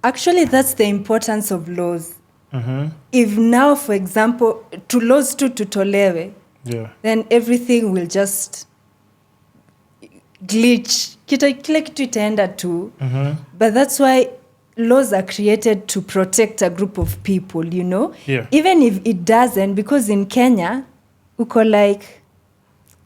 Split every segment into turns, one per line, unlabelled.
Actually, that's the importance of laws.
Mm-hmm.
If now, for example, to laws tu tutolewe, then everything will just glitch. Kile kitu itaenda tu. But that's why laws are created to protect a group of people, you know?
Yeah.
Even if it doesn't, because in Kenya, uko like,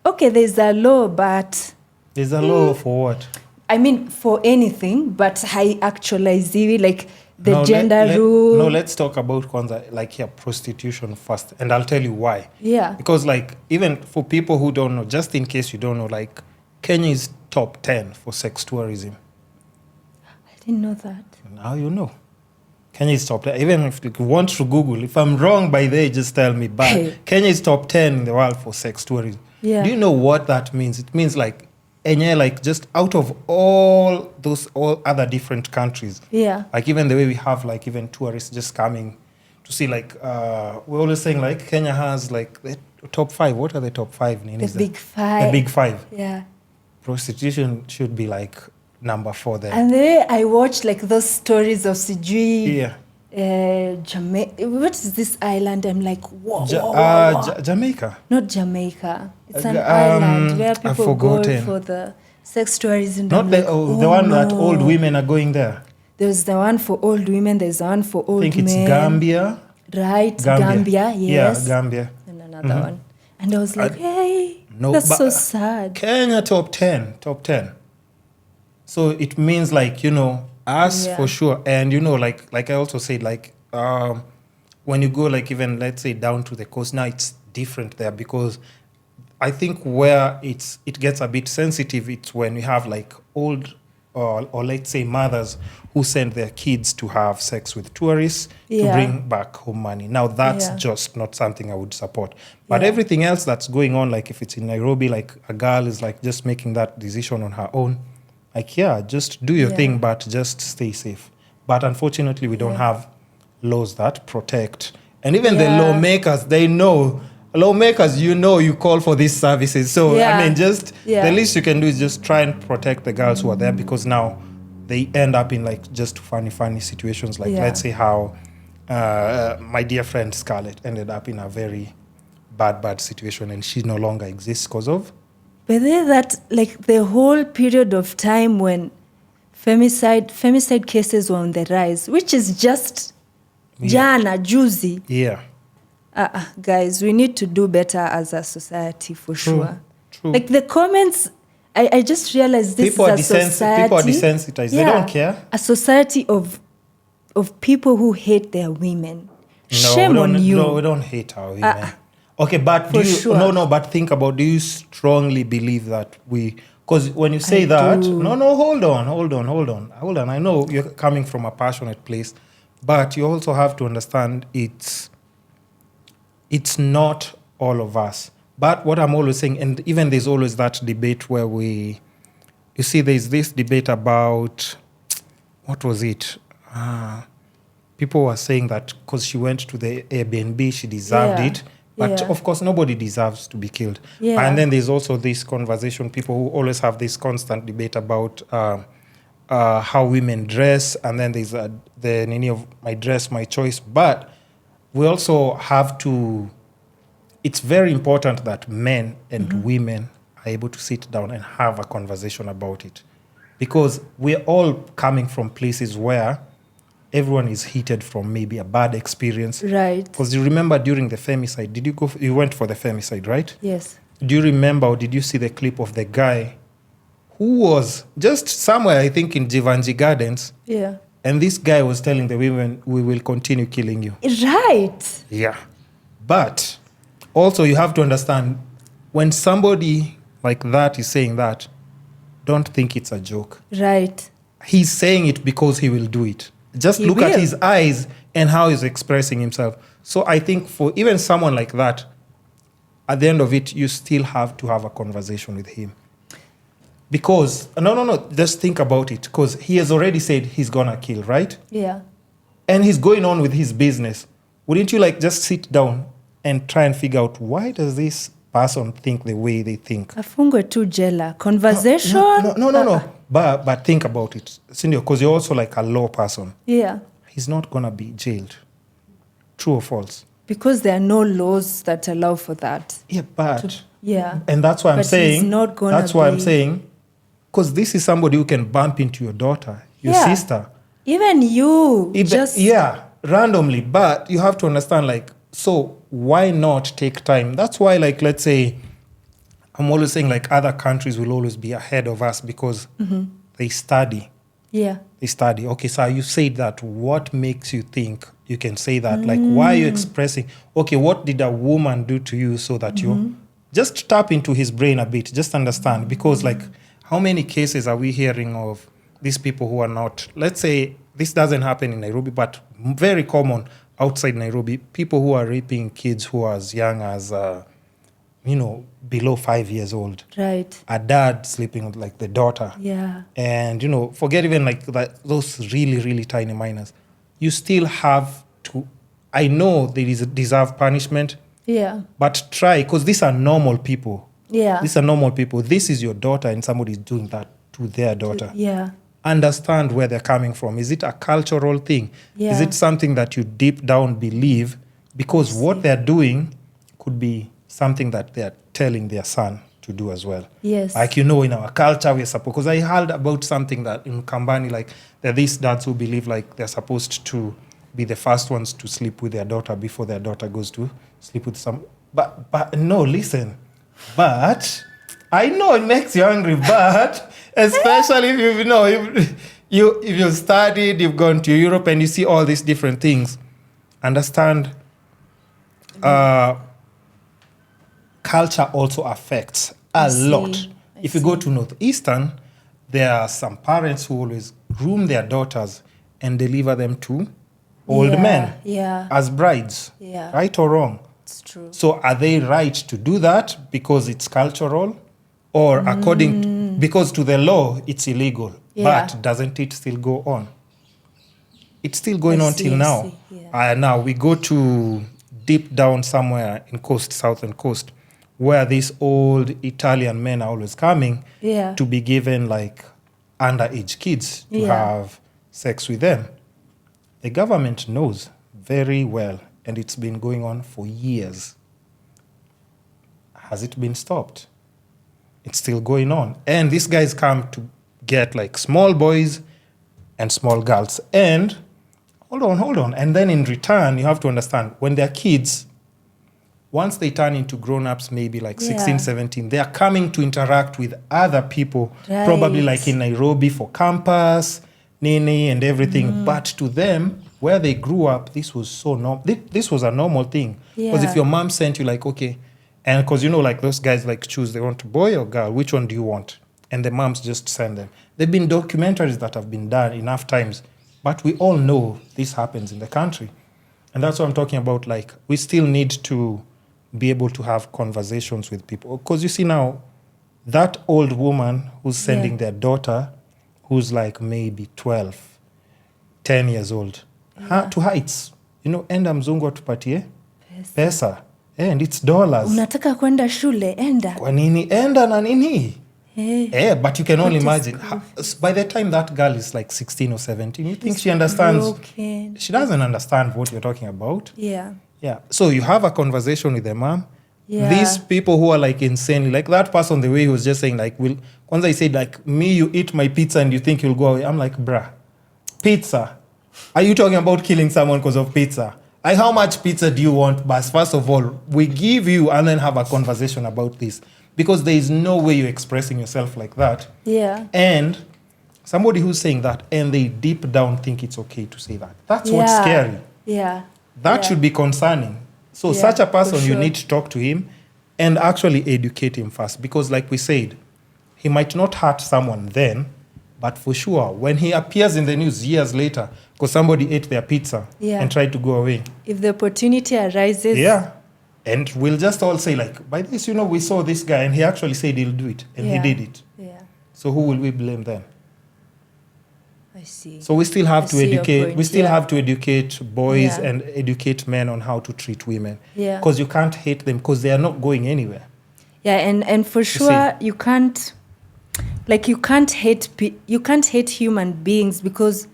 okay, there's a law, but...
There's a law for what?
I mean, for anything, but I actualize it, like the gender rule.
No, let's talk about kwanza, like prostitution first, and I'll tell you why.
Yeah.
Because like, even for people who don't know, just in case you don't know, like Kenya is top 10 for sex tourism.
I didn't know that.
Now you know. Kenya is top 10. Even if you want to Google, if I'm wrong by there, just tell me. But Kenya is top 10 in the world for sex tourism.
Yeah.
Do you know what that means? It means like, like just out of all other different countries.
Yeah.
Like even the way we have like even tourists just coming to see, like we're always saying like Kenya has like the top 5. What are the top 5?
The big 5.
The big 5.
Yeah.
Prostitution should be like number 4 there.
And then I watched like those stories of Sijui.
Yeah.
Jamaica. What is this island? I'm like, whoa.
Jamaica.
Not Jamaica. It's an island where people go for the sex tourism.
Not the one that old women are going there.
There's the one for old women. There's the one for old men.
I think it's Gambia.
Right, Gambia, yes.
Yeah, Gambia.
And another one. And I was like, hey, that's so sad.
Kenya top 10. So it means like, you know, us for sure. And, you know, like I also said, like when you go like even, let's say, down to the coast, now it's different there because I think where it gets a bit sensitive, it's when we have like old or let's say mothers who send their kids to have sex with tourists to bring back home money. Now that's just not something I would support. But everything else that's going on, like if it's in Nairobi, like a girl is like just making that decision on her own, like, just do your thing, but just stay safe. But unfortunately, we don't have laws that protect. And even the lawmakers, they know. Lawmakers, you know, you call for these services. So, I mean, just the least you can do is just try and protect the girls who are there because now they end up in like just funny situations. Like, let's say how my dear friend Scarlett ended up in a very bad situation and she no longer exists because of.
But then that, like the whole period of time when femicide cases were on the rise, which is just jana, juicy.
Yeah.
Guys, we need to do better as a society for sure.
True.
Like the comments, I just realized this is a society.
People are desensitized. They don't care.
A society of people who hate their women. Shame on you.
No, we don't hate our women. Okay, but but think about, do you strongly believe that because when you say that, hold on. I know you're coming from a passionate place, but you also have to understand it's not all of us. But what I'm always saying, and even there's always that debate where there's this debate about, what was it? People were saying that because she went to the Airbnb, she deserved it. But of course, nobody deserves to be killed. Yeah. And then there's also this conversation, people who always have this constant debate about how women dress. And then there's the nini of my dress, my choice. But we also have to, it's very important that men and women are able to sit down and have a conversation about it. Because we're all coming from places where everyone is heated from maybe a bad experience.
Right.
Because you remember during the Femicide, you went for the Femicide, right?
Yes.
Do you remember or did you see the clip of the guy who was just somewhere, I think in Jivanji Gardens?
Yeah.
And this guy was telling the women, we will continue killing you.
Right.
Yeah. But also you have to understand, when somebody like that is saying that, don't think it's a joke.
Right.
He's saying it because he will do it. Just look at his eyes and how he's expressing himself. So I think for even someone like that, at the end of it, you still have to have a conversation with him. Because, just think about it. Because he has already said he's going to kill, right?
Yeah.
And he's going on with his business. Wouldn't you just sit down and try and figure out, why does this person think the way they think.
Afungwe tu jela. Conversation?
No. But think about it, Cindy, because you're also like a law person.
Yeah.
He's not going to be jailed. True or false?
Because there are no laws that allow for that.
Yeah, but...
Yeah.
And that's why I'm saying...
He's not gonna
that's why I'm saying... Because this is somebody who can bump into your daughter, your sister.
Even you.
Yeah, randomly. But you have to understand, like, so why not take time? That's why, like, let's say... I'm always saying, like, other countries will always be ahead of us because they study.
Yeah.
They study. Okay, so you said that. What makes you think you can say that? Like, why are you expressing? Okay, what did a woman do to you so that you... Just tap into his brain a bit. Just understand. Because, like, how many cases are we hearing of these people who are not... Let's say this doesn't happen in Nairobi, but very common outside Nairobi. People who are raping kids who are as young as... below 5 years old.
Right.
A dad sleeping with, like, the daughter.
Yeah.
And, forget even, like, those really, really tiny minors. You still have to... I know they deserve punishment.
Yeah.
But try, because these are normal people.
Yeah.
These are normal people. This is your daughter and somebody is doing that to their daughter.
Yeah.
Understand where they're coming from. Is it a cultural thing?
Yeah.
Is it something that you deep down believe? Because what they're doing could be something that they're telling their son to do as well.
Yes.
Like, in our culture, we're supposed... Because I heard about something that in Kambani, like, there are these dads who believe, like, they're supposed to be the first ones to sleep with their daughter before their daughter goes to sleep with some... But no, listen. But I know it makes you angry, but especially if you've studied, you've gone to Europe and you see all these different things, understand culture also affects a lot. If you go to Northeastern, there are some parents who always groom their daughters and deliver them to old men as brides, right or wrong.
It's true.
So are they right to do that because it's cultural, or because to the law it's illegal? But doesn't it still go on? It's still going on till now. Now we go to deep down somewhere in southern coast, where these old Italian men are always coming to be given, like, underage kids to have sex with them. The government knows very well, and it's been going on for years. Has it been stopped? It's still going on. And these guys come to get, like, small boys and small girls. And, hold on. And then in return, you have to understand, when they're kids, once they turn into grown-ups, maybe like 16, 17, they are coming to interact with other people, probably like in Nairobi for campus, Nini and everything. But to them, where they grew up, this was so normal. This was a normal thing. Because if your mom sent you, like, okay, and because, like, those guys, like, choose, they want a boy or girl, which one do you want? And the moms just send them. There have been documentaries that have been done enough times, but we all know this happens in the country. And that's what I'm talking about. Like, we still need to be able to have conversations with people. Because you see now, that old woman who's sending their daughter, who's like maybe 12, 10 years old, to heights, enda mzungu atupatie pesa. And it's dollars.
Unataka kwenda shule, enda.
Kwa nini? Enda na nini? But you can only imagine. By the time that girl is like 16 or 17, you think she understands?
Broken.
She doesn't understand what you're talking about.
Yeah.
So you have a conversation with the mom. These people who are like insane, like that person, the way he was just saying, like, once I said, like, me, you eat my pizza and you think you'll go away. I'm like, bruh, pizza. Are you talking about killing someone because of pizza? Like, how much pizza do you want? But first of all, we give you and then have a conversation about this. Because there is no way you're expressing yourself like that.
Yeah.
And somebody who's saying that and they deep down think it's okay to say that. That's what's scary.
Yeah.
That should be concerning. So such a person, you need to talk to him and actually educate him first. Because like we said, he might not hurt someone then, but for sure, when he appears in the news years later, because somebody ate their pizza and tried to go away.
If the opportunity arises.
Yeah. And we'll just all say, like, by this, we saw this guy and he actually said he'll do it. And he did it.
Yeah.
So who will we blame then?
I see.
So we still have to educate. We still have to educate boys and educate men on how to treat women.
Yeah.
Because you can't hate them because they are not going anywhere.
Yeah, and for sure you can't hate human beings because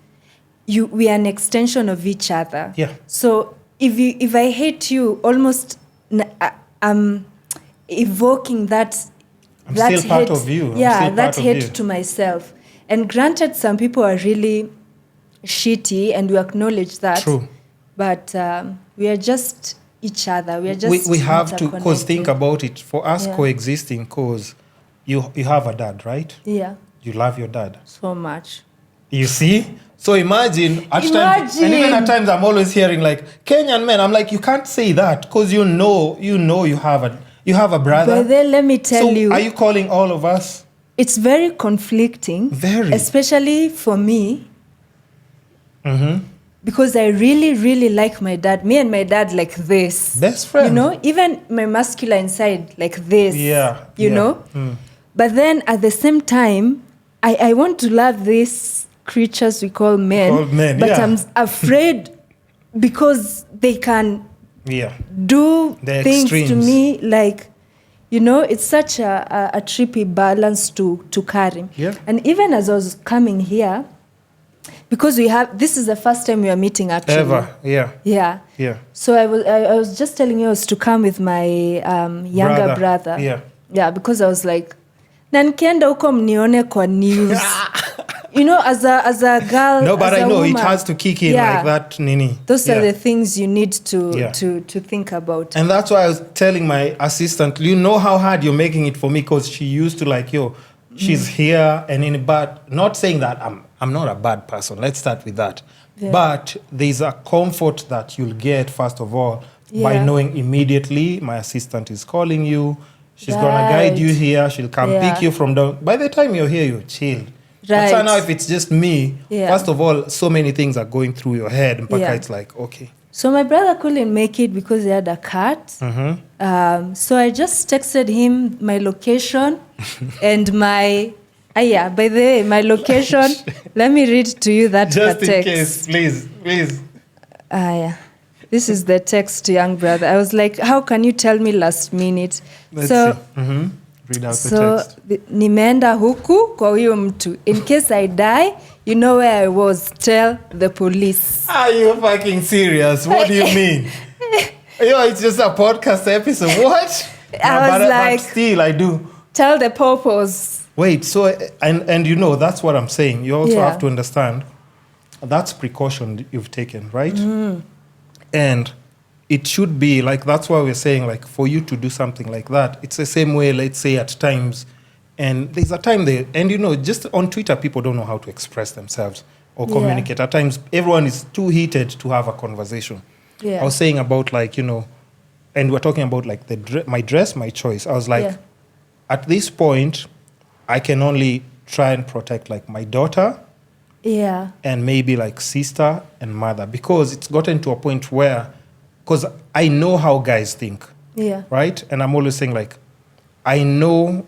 we are an extension of each other.
Yeah.
So if I hate you, almost I'm evoking that
I'm
that
still part
hate,
of you.
Yeah, that hate to myself. And granted, some people are really shitty, and we acknowledge that.
True.
But we are just each other. We are just
we have to, because think about it, for us
Yeah.
coexisting, because you have a dad, right?
Yeah,
You love your dad.
so much.
You see? So imagine at times, and even at times I'm always hearing like Kenyan men, I'm like, you can't say that because you know you have a brother.
But then let me tell you,
are you calling all of us?
it's very conflicting.
Very.
Especially for me.
Mm-hmm.
Because I really, really like my dad. Me and my dad like this.
Best friend.
You know, even my masculine side like this.
Yeah.
You know?
Mm.
But then at the same time, I want to love these creatures we call men. But I'm afraid because they can do
the
things
extremes
to me like, you know, it's such a trippy balance to carry.
Yeah.
And even as I was coming here, because this is the first time we are meeting actually.
Ever, yeah.
Yeah.
Yeah.
So I was just telling you I was to come with my younger brother.
Yeah.
Yeah, because I was like, na nikienda huko mnione kwa news. You know, as a girl.
No, but
as
I know
woman,
it has to kick in like that, Nini.
Those are the things you need to think about.
And that's why I was telling my assistant, you know how hard you're making it for me, because she used to like, she's here and but not saying that I'm not a bad person. Let's start with that. Yeah. But there's a comfort that you'll get, first of all, by knowing immediately my assistant is calling you. She's going to guide you here. She'll come pick you from down. By the time you're here, you're chilled.
Right.
But so now if it's just me, first of all, so many things are going through your head. And it's like, okay.
So my brother couldn't make it because he had a cat.
Mm-hmm.
So I just texted him my location and my... by the way, my location. Let me read to you that
just
text.
in case, please.
This is the text, young brother. I was like, how can you tell me last minute?
Let's see. Mm-hmm. Read out the text.
Nimeenda huku kwa huyo mtu. In case I die, you know where I was. Tell the police.
Are you fucking serious? What do you mean? It's just a podcast episode. What? But still, I do.
Tell the purpose.
Wait, so, and you know, that's what I'm saying. You also have to understand, that's precaution you've taken, right?
Mm.
And it should be, like, that's why we're saying, like, for you to do something like that, it's the same way, let's say, at times, and there's a time there, and you know, just on Twitter, people don't know how to express themselves or communicate. At times, everyone is too heated to have a conversation.
Yeah.
I was saying about, like, you know, and we're talking about, like, my dress, my choice. I was like, at this point, I can only try and protect like my daughter and maybe like sister and mother, because it's gotten to a point where, because I know how guys think, right? And I'm always saying like, I know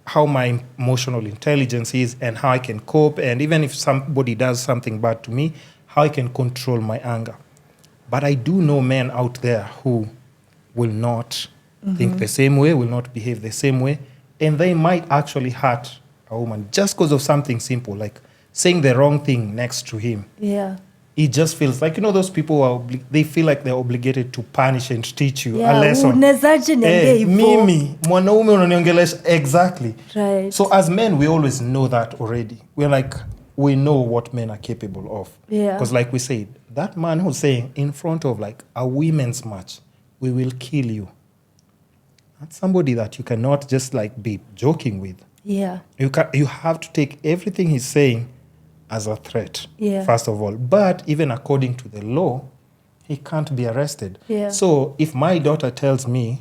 how my emotional intelligence is and how I can cope, and even if somebody does something bad to me, how I can control my anger. But I do know men out there who will not think the same way, will not behave the same way. And they might actually hurt a woman just because of something simple, like saying the wrong thing next to him.
Yeah.
It just feels like, you know, those people who are they feel like they're obligated to punish and teach you a lesson. Mimi, mwanaume unaniongelesha. Exactly.
Right.
So as men, we always know that already. We're like, we know what men are capable of.
Yeah.
Because like we said, that man who's saying in front of like a women's match, we will kill you. That's somebody that you cannot just like be joking with.
Yeah.
You have to take everything he's saying as a threat, first of all. But even according to the law, he can't be arrested.
Yeah.
So if my daughter tells me,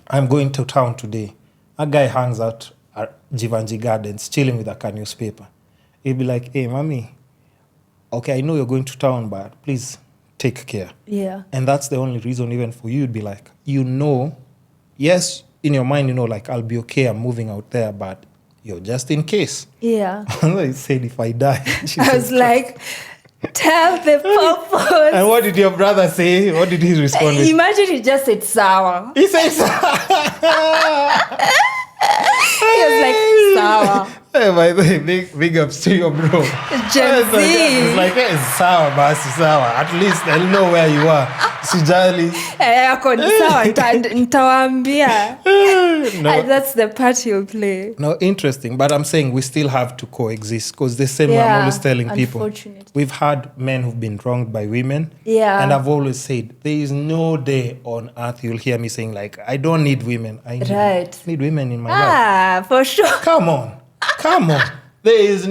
I'm going to town today, a guy hangs out at Jivanji Gardens chilling with a newspaper, he'll be like, hey, mommy, okay, I know you're going to town, but please take care.
Yeah.
And that's the only reason even for you to be like, you know, yes, in your mind, you know, like, I'll be okay, I'm moving out there, but just in case.
Yeah.
I said, if I die.
I was like, Tell the purpose.
And what did your brother say? What did he respond with?
Imagine he just said sour.
He said sour.
He was like, sour.
Hey, by the way, big ups to your bro.
Gen Z.
It's like, hey, it's sour, but it's sour. At least they'll know where you are. Sijali.
Nitawaambia. And that's the part he'll play.
No, interesting. But I'm saying we still have to coexist because the same way I'm always telling people. We've had men who've been wronged by women.
Yeah.
And I've always said, there is no day on earth you'll hear me saying like, I don't need women. I need women in my life.
For sure.
Come on. There is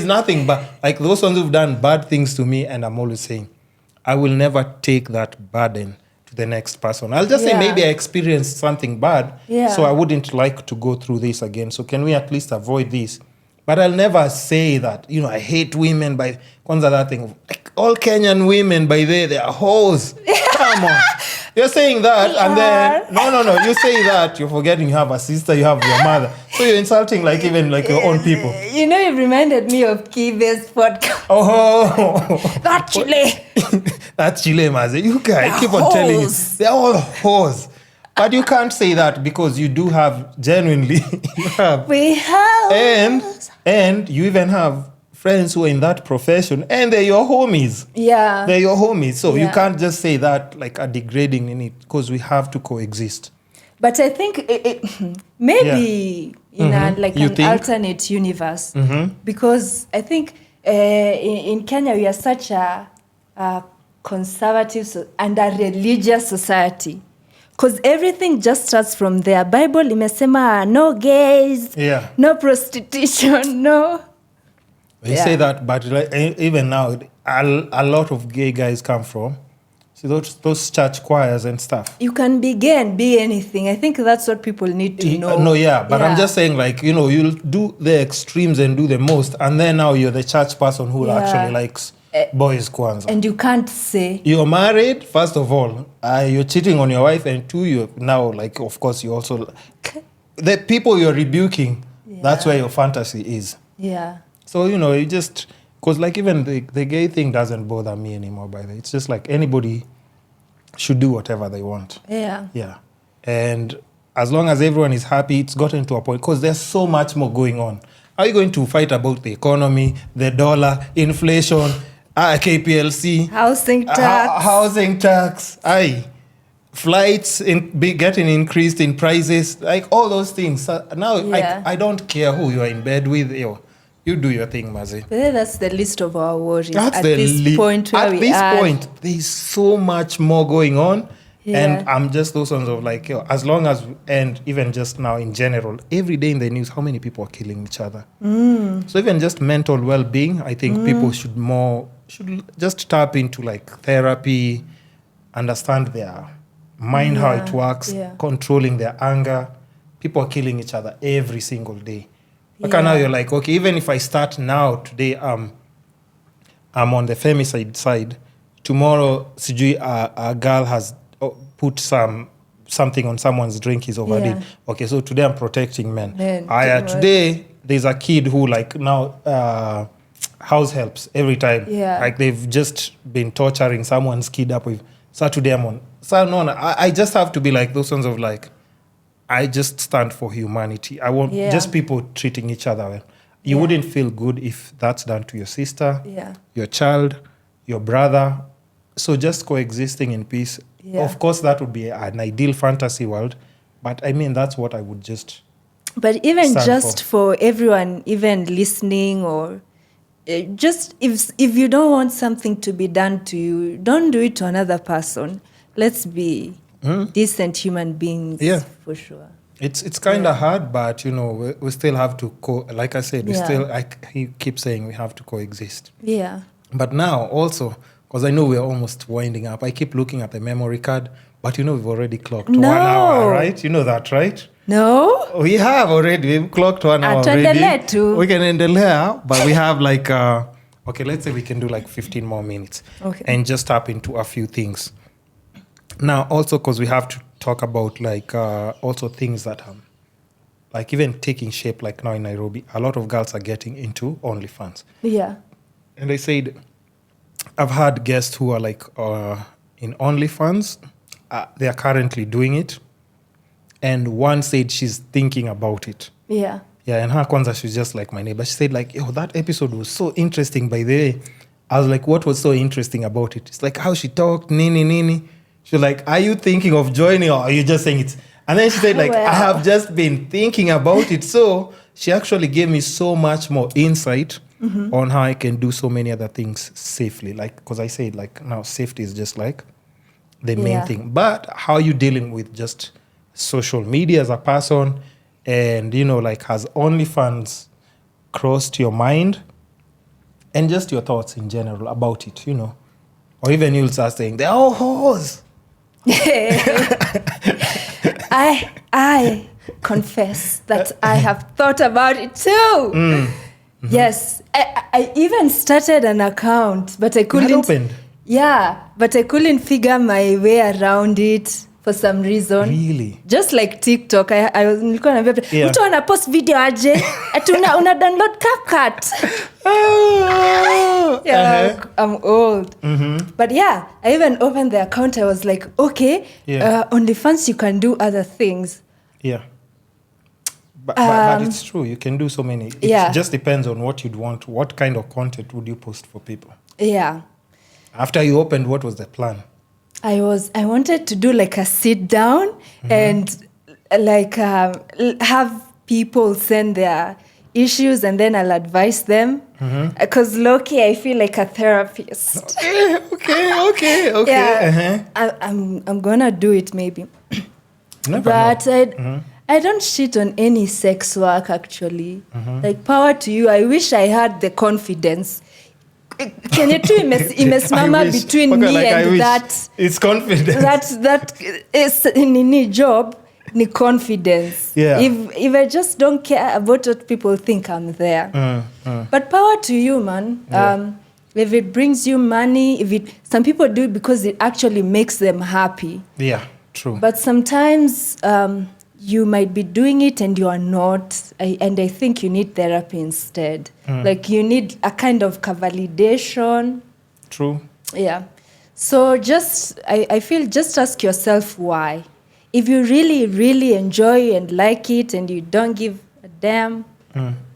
nothing but like those ones who've done bad things to me, and I'm always saying, I will never take that burden to the next person. I'll just say maybe I experienced something bad, so I wouldn't like to go through this again. So can we at least avoid this? But I'll never say that, I hate women by kwanza that thing. Like all Kenyan women by they are hoes. Come on. You're saying that, and then no. You say that, you're forgetting you have a sister, you have your mother. So you're insulting your own people.
You reminded me of Kiru's podcast.
Oh,
that Chile.
That's Chile, Maze. You guys keep on telling you, they're all hoes. But you can't say that because you do have genuinely.
We have.
And you even have friends who are in that profession, and they're your homies.
Yeah.
They're your homies. So you can't just say that like a degrading in it, because we have to coexist.
But I think maybe in an alternate universe, because I think in Kenya we are such a conservative and a religious society. Because everything just starts from there. Bible imesema no gays, no prostitution, no.
They say that, but even now, a lot of gay guys come from those church choirs and stuff.
You can be gay and be anything. I think that's what people need to know.
But I'm just saying, you'll do the extremes and do the most, and then now you're the church person who actually likes boys kwanza.
And you can't say.
You're married, first of all. You're cheating on your wife, and two, you're now, of course, you also... The people you're rebuking, that's where your fantasy is.
Yeah.
So, you just... Because, even the gay thing doesn't bother me anymore, by the way. It's just anybody should do whatever they want.
Yeah.
Yeah. And as long as everyone is happy, it's gotten to a point. Because there's so much more going on. Are you going to fight about the economy, the dollar, inflation, KPLC? Housing tax. Flights getting increased in prices. All those things. Now, I don't care who you are in bed with. You do your thing, Mazi.
That's the least of our worries. At this point,
there's so much more going on. Yeah. And I'm just those ones of as long as, and even just now in general, every day in the news, how many people are killing each other? So even just mental well-being, I think people should just tap into therapy, understand their mind, how it works, controlling their anger. People are killing each other every single day. Now you're okay, even if I start now, today, I'm on the femicide side. Tomorrow, a girl has put something on someone's drink, he's overdid. Okay, so today I'm protecting men. Today, there's a kid who now house helps every time. Yeah. They've just been torturing someone's kid up with. So today I'm on. So no, I just have to be those ones of I just stand for humanity. I want just people treating each other well. You wouldn't feel good if that's done to your sister, your child, your brother. So just coexisting in peace. Yeah. Of course, that would be an ideal fantasy world. But that's what I would just
But even just for everyone, even listening or just if you don't want something to be done to you, don't do it to another person. Let's be decent human beings, for sure.
It's kind of hard, but we still have to like I said, I keep saying we have to coexist.
Yeah.
But now also, because I know we're almost winding up, I keep looking at the memory card, but we've already clocked 1 hour, right? You know that, right?
No.
We have already. We've clocked 1 hour already.
Too.
We can endelea, but we have okay, let's say we can do 15 more minutes.
Okay.
And just tap into a few things. Now, also, because we have to talk about also things that even taking shape now in Nairobi, a lot of girls are getting into Onlyfans.
Yeah.
And I said, I've had guests who are like in OnlyFans. They are currently doing it. And one said she's thinking about it.
Yeah.
Yeah, and her kwanza, she's just like my neighbor. She said like, yo, that episode was so interesting, by the way. I was like, what was so interesting about it? It's like how she talked, nini. She was like, are you thinking of joining or are you just saying it? And then she said like, I have just been thinking about it. So she actually gave me so much more insight on how I can do so many other things safely. Like, because I said like now safety is just like the main thing. But how are you dealing with just social media as a person? And, you know, like has OnlyFans crossed your mind? And just your thoughts in general about it, you know. Or even you'll start saying, they're all whores.
I confess that I have thought about it too. Yes. I even started an account, but I couldn't.
You had opened?
Yeah, but I couldn't figure my way around it for some reason.
Really?
Just like TikTok, I was nilikuwa naambia mtu ana post video aje ati una download CapCut. I'm old. But yeah, I even opened the account. I was like, okay, on the funds you can do other things.
Yeah. But it's true. You can do so many. It just depends on what you'd want. What kind of content would you post for people?
Yeah.
After you opened, what was the plan?
I wanted to do like a sit down and like have people send their issues and then I'll advise them. Because low-key, I feel like a therapist.
Okay.
Yeah, I'm gonna do it maybe. But I don't shit on any sex work actually. Like power to you. I wish I had the confidence. Kenye tu imesimama between me and that.
It's confidence.
That is nini job ni confidence.
Yeah.
If I just don't care about what people think, I'm there. But power to you, man. If it brings you money, some people do it because it actually makes them happy.
Yeah, true.
But sometimes you might be doing it and you are not. And I think you need therapy instead. Like you need a kind of validation.
True.
Yeah. So I feel just ask yourself why. If you really, really enjoy and like it and you don't give a damn,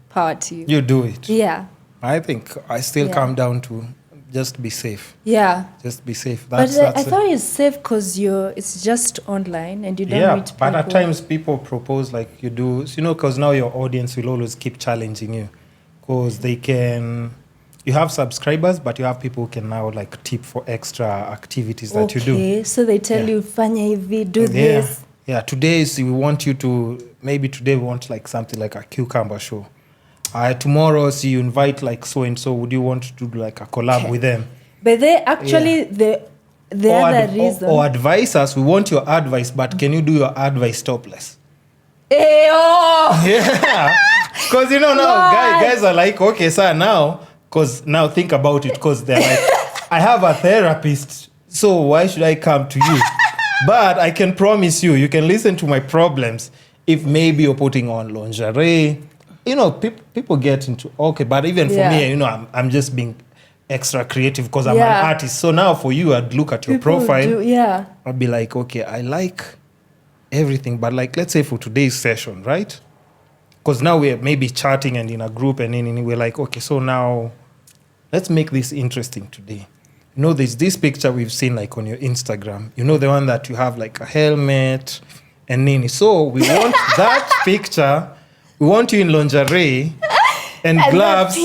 power to you.
You do it.
Yeah.
I think I still come down to just be safe.
Yeah.
Just be safe.
But I thought it's safe because it's just online and you don't meet people.
But at times people propose like you do, you know, because now your audience will always keep challenging you. Because you have subscribers, but you have people who can now like tip for extra activities that you do.
Okay, so they tell you, fanya hivi, do this.
Yeah, today we want we want like something like a cucumber show. Tomorrow, you invite like so-and-so, would you want to do like a collab with them? But they actually,
the other reason.
Or advise us, we want your advice, but can you do your advice topless? Yeah. Because, you know, now guys are like, okay, sir, now think about it, because they're like, I have a therapist, so why should I come to you? But I can promise you can listen to my problems if maybe you're putting on lingerie. You know, people get into, okay, but even for me, you know, I'm just being extra creative because I'm an artist. So now for you, I'd look at your profile. I'd be like, okay, I like everything, but like, let's say for today's session, right? Because now we're maybe chatting and in a group and we're like, okay, so now let's make this interesting today. You know, there's this picture we've seen like on your Instagram. You know, the one that you have like a helmet and nini. So we want that picture. We want you in lingerie and gloves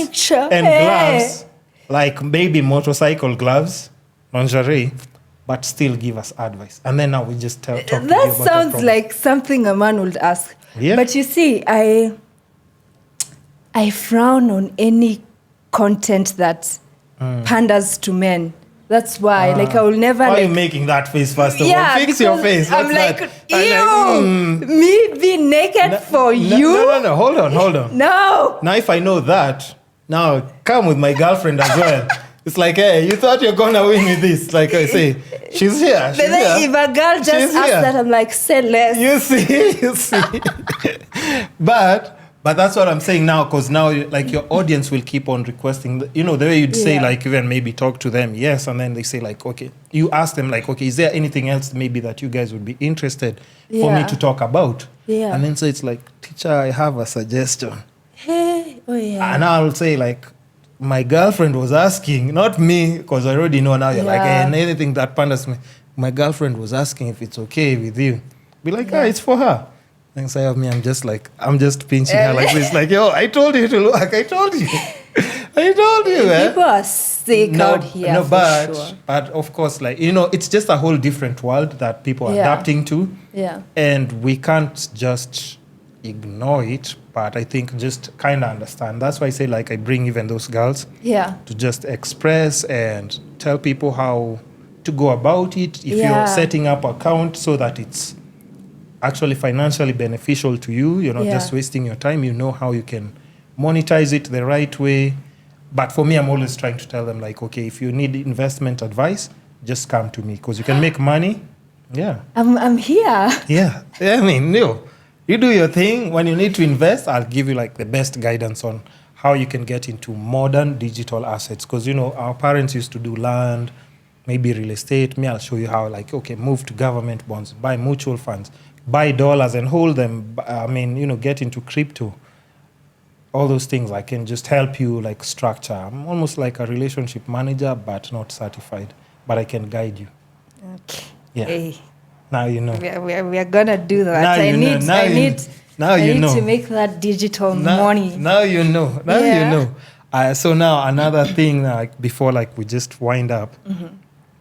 gloves, like maybe motorcycle gloves, lingerie, but still give us advice. And then now we just talk to you about
that sounds like something a man would ask. Yeah. But you see, I frown on any content that panders to men. That's why, like, I will never.
Why are you making that face first of all? Fix your face.
I'm like, me be naked for you?
No. Hold on.
No.
Now, if I know that, now come with my girlfriend as well. It's like, hey, you thought you're gonna win with this? Like I say, she's here.
But then if a girl just asks that, I'm like, say less.
You see. But But that's what I'm saying now, because now, like, your audience will keep on requesting, the way you'd say, like, even maybe talk to them, yes, and then they say, like, okay, you ask them, like, okay, is there anything else maybe that you guys would be interested for me to talk about?
Yeah.
And then so it's like, teacher, I have a suggestion.
Hey,
And I'll say, like, my girlfriend was asking, not me, because I already know now, you're like, and anything that panders me, my girlfriend was asking if it's okay with you. Be like, it's for her. Inside of me, I'm just pinching her like this, like, yo, I told you to look. I told you.
People are sick out here,
but of course, like, it's just a whole different world that people are adapting to.
Yeah.
And we can't just ignore it, but I think just kind of understand. That's why I say, like, I bring even those girls to just express and tell people how to go about it. If you're setting up an account so that it's actually financially beneficial to you, you're not just wasting your time, how you can monetize it the right way. But for me, I'm always trying to tell them, like, okay, if you need investment advice, just come to me, because you can make money.
I'm here.
I mean, you do your thing. When you need to invest, I'll give you, like, the best guidance on how you can get into modern digital assets, because our parents used to do land, maybe real estate. Me, I'll show you how, like, okay, move to government bonds, buy mutual funds, buy dollars and hold them. I mean, get into crypto. All those things I can just help you, like, structure. I'm almost like a relationship manager, but not certified. But I can guide you.
Okay.
Yeah.
Hey.
Now you know.
We are gonna do that. I need to make that digital money.
Now you know. So now another thing, like, before, like, we just wind up.